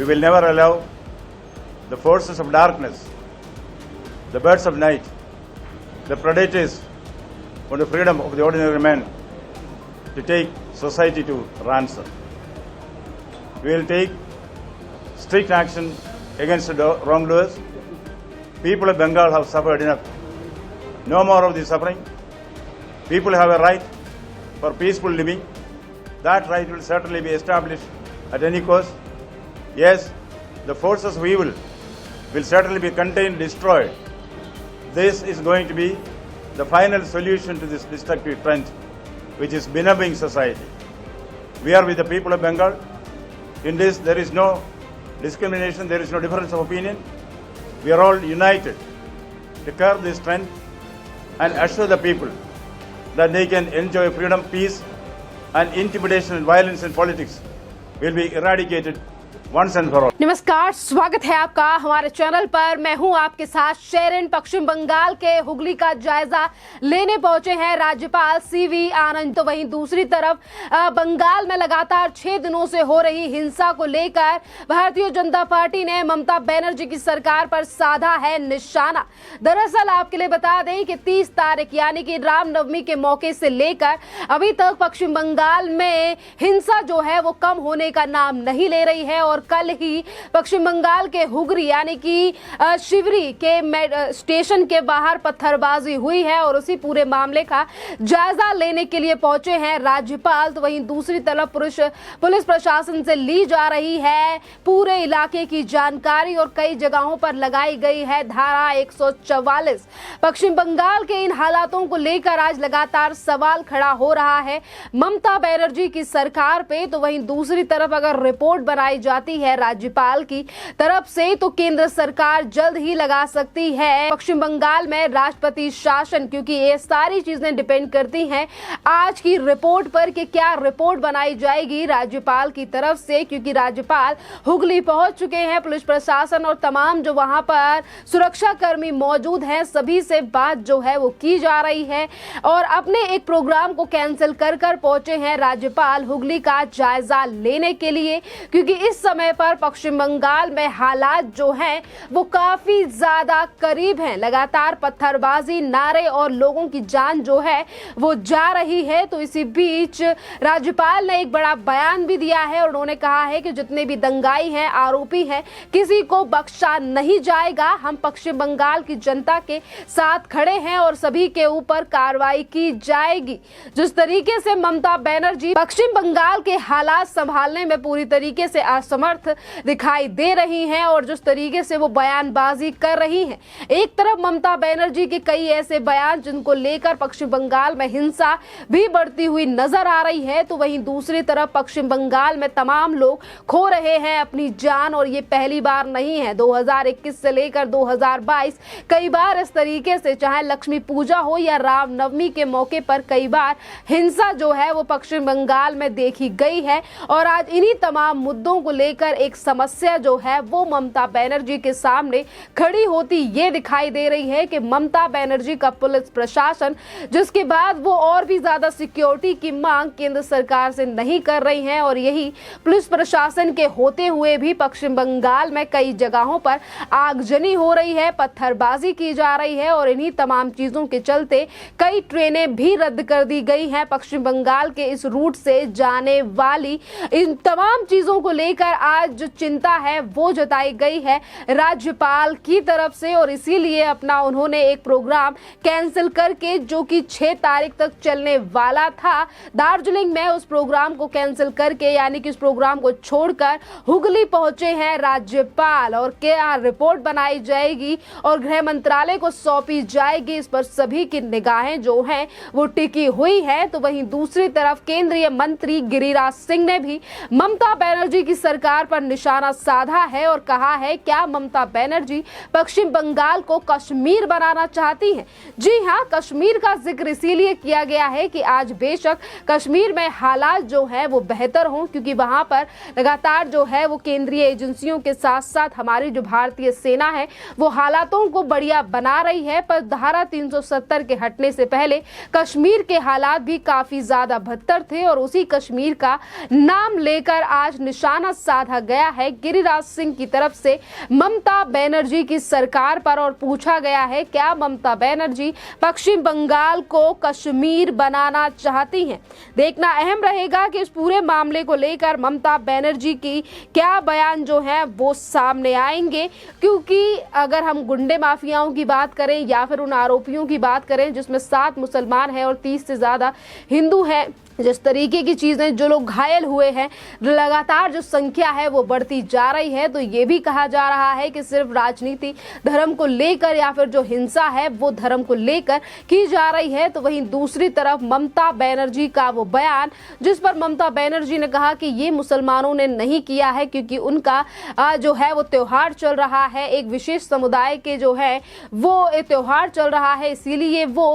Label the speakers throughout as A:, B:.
A: will never allow the forces of darkness, the birds of night, the predators on the freedom of the ordinary man to take society to ransom. We will take strict action against the wrongdoers. People of Bengal have suffered enough. No more of the suffering. People have a right for peaceful living. That right will certainly be established at any cost. Yes, the forces of evil will certainly be contained, destroyed. This is going to be the final solution to this destructive trend which is benumbing society. We are with the people of Bengal. In this, there is no discrimination, there is no difference of opinion. We are all united to curb this trend and assure the people that they can enjoy freedom, peace, and intimidation and violence in politics will be eradicated once and for all.
B: नमस्कार, स्वागत है आपका हमारे channel पर। मैं हूं आपके साथ शेरिन। पश्चिम बंगाल के हुगली का जायजा लेने पहुंचे हैं राज्यपाल सीवी आनंद। तो वहीं दूसरी तरफ बंगाल में लगातार 6 दिनों से हो रही हिंसा को लेकर भारतीय जनता पार्टी ने ममता बनर्जी की सरकार पर साधा है निशाना। दरअसल आपके लिए बता दें कि 30 तारीख यानी कि रामनवमी के मौके से लेकर अभी तक पश्चिम बंगाल में हिंसा जो है वो कम होने का नाम नहीं ले रही है। और कल ही पश्चिम बंगाल के हुगली यानी कि शिवरी के स्टेशन के बाहर पत्थरबाजी हुई है और उसी पूरे मामले का जायजा लेने के लिए पहुंचे हैं राज्यपाल। तो वहीं दूसरी तरफ पुलिस प्रशासन से ली जा रही है पूरे इलाके की जानकारी और कई जगहों पर लगाई गई है धारा 144। पश्चिम बंगाल के इन हालातों को लेकर आज लगातार सवाल खड़ा हो रहा है ममता बनर्जी की सरकार पे। तो वहीं दूसरी तरफ अगर रिपोर्ट बनाई जाती है राज्यपाल की तरफ से तो केंद्र सरकार जल्द ही लगा सकती है पश्चिम बंगाल में राष्ट्रपति शासन, क्योंकि ये सारी चीजें डिपेंड करती हैं आज की रिपोर्ट पर कि क्या रिपोर्ट बनाई जाएगी राज्यपाल की तरफ से। क्योंकि राज्यपाल हुगली पहुंच चुके हैं, पुलिस प्रशासन और तमाम जो वहां पर सुरक्षा कर्मी मौजूद हैं सभी से बात जो है वो की जा रही है और अपने एक प्रोग्राम को कैंसिल कर पहुंचे हैं राज्यपाल हुगली का जायजा लेने के लिए। क्योंकि इस समय पर पश्चिम बंगाल में हालात जो हैं वो काफी ज्यादा करीब हैं। लगातार पत्थरबाजी, नारे और लोगों की जान जो है वो जा रही है। तो इसी बीच राज्यपाल ने एक बड़ा बयान भी दिया है और उन्होंने कहा है कि जितने भी दंगाई हैं, आरोपी हैं, किसी को बख्शा नहीं जाएगा। हम पश्चिम बंगाल की जनता के साथ खड़े हैं और सभी के ऊपर कार्रवाई की जाएगी। जिस तरीके से ममता बनर्जी पश्चिम बंगाल के हालात संभालने में पूरी तरीके से असमर्थ दिखाई दे रही हैं और जिस तरीके से वो बयानबाजी कर रही हैं, एक तरफ ममता बनर्जी के कई ऐसे बयान जिनको लेकर पश्चिम बंगाल में हिंसा भी बढ़ती हुई नजर आ रही है, तो वहीं दूसरी तरफ पश्चिम बंगाल में तमाम लोग खो रहे हैं अपनी जान। और ये पहली बार नहीं है, 2021 से लेकर 2022 कई बार इस तरीके से, चाहे लक्ष्मी पूजा हो या रामनवमी के मौके पर, कई बार हिंसा जो है वो पश्चिम बंगाल में देखी गई है। और आज इन्हीं तमाम मुद्दों को लेकर एक समस्या जो है वो ममता बनर्जी के सामने खड़ी होती ये दिखाई दे रही है कि ममता बनर्जी का पुलिस प्रशासन, जिसके बाद वो और भी ज्यादा सिक्योरिटी की मांग केंद्र सरकार से नहीं कर रही हैं और यही पुलिस प्रशासन के होते हुए भी पश्चिम बंगाल में कई जगहों पर आगजनी हो रही है, पत्थरबाजी की जा रही है और इन्हीं तमाम चीजों के चलते कई ट्रेनें भी रद्द कर दी गई हैं पश्चिम बंगाल के इस रूट से जाने वाली। इन तमाम चीजों को लेकर आज जो चिंता है वो जताई गई है राज्यपाल की तरफ से और इसीलिए अपना उन्होंने एक प्रोग्राम कैंसिल करके जो कि 6 तारीख तक चलने वाला था दार्जिलिंग में, उस प्रोग्राम को कैंसिल करके यानी कि उस प्रोग्राम को छोड़कर हुगली पहुंचे हैं राज्यपाल। और क्या रिपोर्ट बनाई जाएगी और गृह मंत्रालय को सौंपी जाएगी, इस पर सभी की निगाहें जो हैं वो टिकी हुई है। तो वहीं दूसरी तरफ केंद्रीय मंत्री गिरिराज सिंह ने भी ममता बनर्जी की सरकार पर निशाना साधा है और कहा है क्या ममता बनर्जी पश्चिम बंगाल को कश्मीर बनाना चाहती हैं। जी हां, कश्मीर का जिक्र इसीलिए किया गया है कि आज बेशक कश्मीर में हालात जो है वो बेहतर हों, क्योंकि वहां पर लगातार जो है वो केंद्रीय एजेंसियों के साथ साथ हमारी जो भारतीय सेना है वो हालातों को बढ़िया बना रही है। पर धारा 370 के हटने से पहले कश्मीर के हालात भी काफी ज्यादा बदतर थे और उसी कश्मीर का नाम लेकर आज निशाना साधा गया है गिरिराज सिंह की तरफ से ममता बनर्जी की सरकार पर और पूछा गया है क्या ममता बनर्जी पश्चिम बंगाल को कश्मीर बनाना चाहती हैं। देखना अहम रहेगा कि इस पूरे मामले को लेकर ममता बनर्जी की क्या बयान जो है वो सामने आएंगे, क्योंकि अगर हम गुंडे माफियाओं की बात करें या फिर उन आरोपियों की बात करें जिसमें 7 मुसलमान हैं और 30 से ज्यादा हिंदू हैं, जिस तरीके की चीजें जो लोग घायल हुए हैं, लगातार जो संख्या है वो बढ़ती जा रही है, तो ये भी कहा जा रहा है कि सिर्फ राजनीति धर्म को लेकर या फिर जो हिंसा है वो धर्म को लेकर की जा रही है। तो वहीं दूसरी तरफ ममता बनर्जी का वो बयान जिस पर ममता बनर्जी ने कहा कि ये मुसलमानों ने नहीं किया है क्योंकि उनका जो है वो त्योहार चल रहा है, एक विशेष समुदाय के जो है वो त्योहार चल रहा है, इसीलिए वो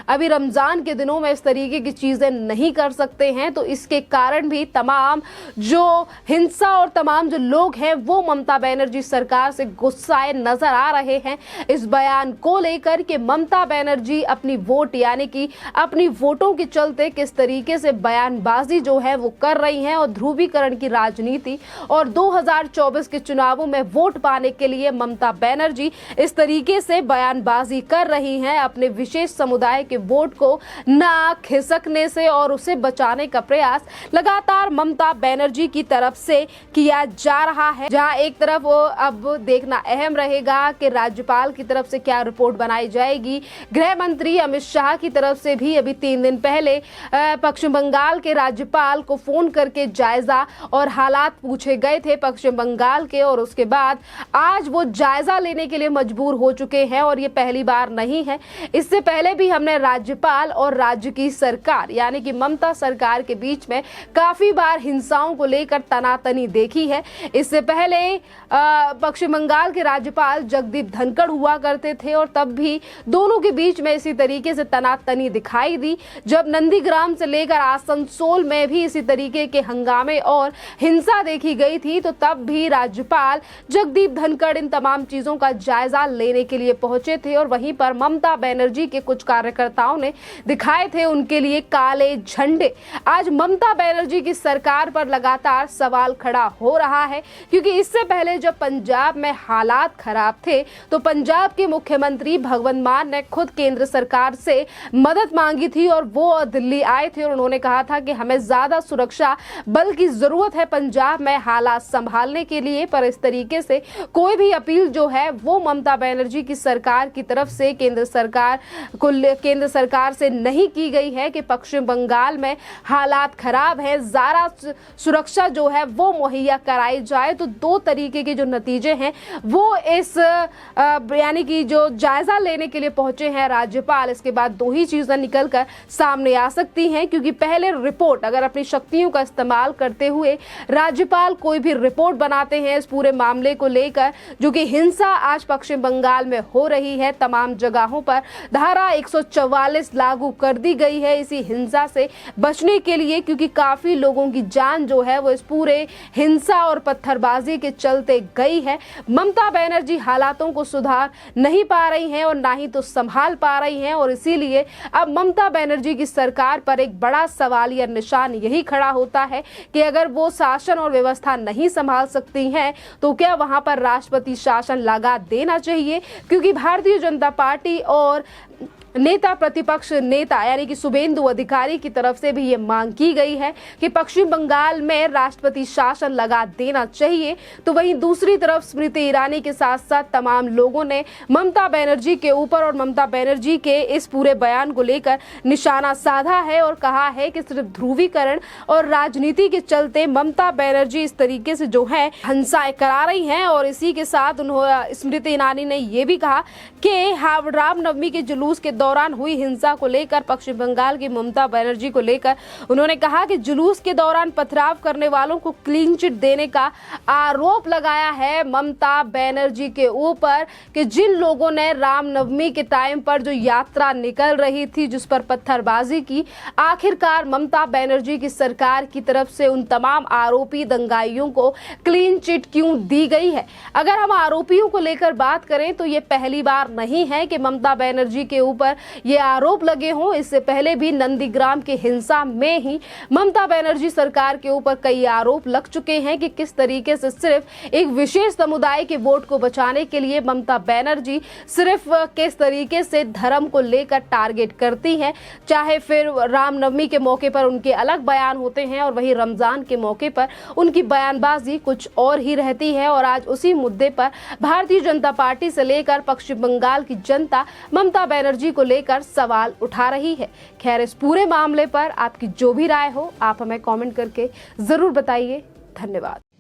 B: अभी रमजान के दिनों में इस तरीके की चीजें नहीं कर सकते हैं। तो इसके कारण भी तमाम जो हिंसा और तमाम जो लोग हैं वो ममता बनर्जी सरकार से गुस्साए नजर आ रहे हैं इस बयान को लेकर कि ममता बनर्जी अपनी वोट यानी कि अपनी वोटों के चलते किस तरीके से बयानबाजी जो है वो कर रही हैं और ध्रुवीकरण की राजनीति और 2024 के चुनावों में वोट पाने के लिए ममता बनर्जी इस तरीके से बयानबाजी कर रही हैं अपने विशेष समुदाय के वोट को ना खिसकने से और उसे बचाने का प्रयास लगातार ममता बनर्जी की तरफ से किया जा रहा है। जहां एक तरफ अब देखना अहम रहेगा कि राज्यपाल की तरफ से क्या रिपोर्ट बनाई जाएगी। गृह मंत्री अमित शाह की तरफ से भी अभी 3 दिन पहले पश्चिम बंगाल के राज्यपाल को फोन करके जायजा और हालात पूछे गए थे पश्चिम बंगाल के, और उसके बाद आज वो जायजा लेने के लिए मजबूर हो चुके हैं और ये पहली बार नहीं है। इससे पहले भी हमने राज्यपाल और राज्य की सरकार यानी कि ममता सरकार के बीच में काफी बार हिंसाओं को लेकर तनातनी देखी है। इससे पहले पश्चिम बंगाल के राज्यपाल जगदीप धनखड़ हुआ करते थे और तब भी दोनों के बीच में इसी तरीके से तनातनी दिखाई दी। जब नंदीग्राम से लेकर आसनसोल में भी इसी तरीके के हंगामे और हिंसा देखी गई थी, तो तब भी राज्यपाल जगदीप धनखड़ इन तमाम चीजों का जायजा लेने के लिए पहुंचे थे और वहीं पर ममता बनर्जी के कुछ कार्यकर्ताओं ने दिखाए थे उनके लिए काले झंडे। आज ममता बनर्जी की सरकार पर लगातार सवाल खड़ा हो रहा है क्योंकि इससे पहले जब पंजाब में हालात खराब थे तो पंजाब के मुख्यमंत्री भगवंत मान ने खुद केंद्र सरकार से मदद मांगी थी और वो दिल्ली आए थे और उन्होंने कहा था कि हमें ज्यादा सुरक्षा बल की जरूरत है पंजाब में हालात संभालने के लिए। पर इस तरीके से कोई भी अपील जो है वो ममता बनर्जी की सरकार की तरफ से केंद्र सरकार से नहीं की गई है कि पश्चिम बंगाल में हालात खराब है, ज़्यादा सुरक्षा जो है वो मुहैया कराई जाए। तो 2 तरीके के जो नतीजे हैं वो इस यानी कि जो जायजा लेने के लिए पहुंचे हैं राज्यपाल, इसके बाद 2 ही चीजें निकल कर सामने आ सकती हैं। क्योंकि पहले रिपोर्ट अगर अपनी शक्तियों का इस्तेमाल करते हुए राज्यपाल कोई भी रिपोर्ट बनाते हैं इस पूरे मामले को लेकर, जो कि हिंसा आज पश्चिम बंगाल में हो रही है, तमाम जगहों पर धारा 144 लागू कर दी गई है इसी हिंसा से बचने के लिए, क्योंकि काफी लोगों की जान जो है वो इस पूरे हिंसा और पत्थरबाजी के चलते गई है। ममता बनर्जी हालातों को सुधार नहीं पा रही हैं और ना ही तो संभाल पा रही हैं और इसीलिए अब ममता बनर्जी की सरकार पर एक बड़ा सवालिया निशान यही खड़ा होता है कि अगर वो शासन और व्यवस्था नहीं संभाल सकती हैं तो क्या वहां पर राष्ट्रपति शासन लगा देना चाहिए। क्योंकि भारतीय जनता पार्टी और नेता प्रतिपक्ष नेता यानी कि शुभेंदु अधिकारी की तरफ से भी ये मांग की गई है कि पश्चिम बंगाल में राष्ट्रपति शासन लगा देना चाहिए। तो वहीं दूसरी तरफ स्मृति ईरानी के साथ साथ तमाम लोगों ने ममता बनर्जी के ऊपर और ममता बनर्जी के इस पूरे बयान को लेकर निशाना साधा है और कहा है कि सिर्फ ध्रुवीकरण और राजनीति के चलते ममता बनर्जी इस तरीके से जो है हिंसाएं करा रही हैं। और इसी के साथ स्मृति ईरानी ने यह भी कहा कि रामनवमी के जुलूस के दौरान हुई हिंसा को लेकर पश्चिम बंगाल की ममता बनर्जी को लेकर उन्होंने कहा कि जुलूस के दौरान पथराव करने वालों को क्लीन चिट देने का आरोप लगाया है ममता बनर्जी के ऊपर कि जिन लोगों ने रामनवमी के टाइम पर जो यात्रा निकल रही थी जिस पर पत्थरबाजी की, आखिरकार ममता बनर्जी की सरकार की तरफ से उन तमाम आरोपी दंगाइयों को क्लीन चिट क्यों दी गई है। अगर हम आरोपियों को लेकर बात करें तो ये पहली बार नहीं है कि ममता बनर्जी के ऊपर पर ये आरोप लगे हों। इससे पहले भी नंदीग्राम की हिंसा में ही ममता बनर्जी सरकार के ऊपर कई आरोप लग चुके हैं कि किस तरीके से सिर्फ एक विशेष समुदाय के वोट को बचाने के लिए ममता बनर्जी सिर्फ किस तरीके से धर्म को लेकर टारगेट करती हैं। चाहे फिर रामनवमी के मौके पर उनके अलग बयान होते हैं और वही रमजान के मौके पर उनकी बयानबाजी कुछ और ही रहती है। और आज उसी मुद्दे पर भारतीय जनता पार्टी से लेकर पश्चिम बंगाल की जनता ममता बनर्जी को लेकर सवाल उठा रही है। खैर, इस पूरे मामले पर आपकी जो भी राय हो आप हमें कमेंट करके जरूर बताइए। धन्यवाद।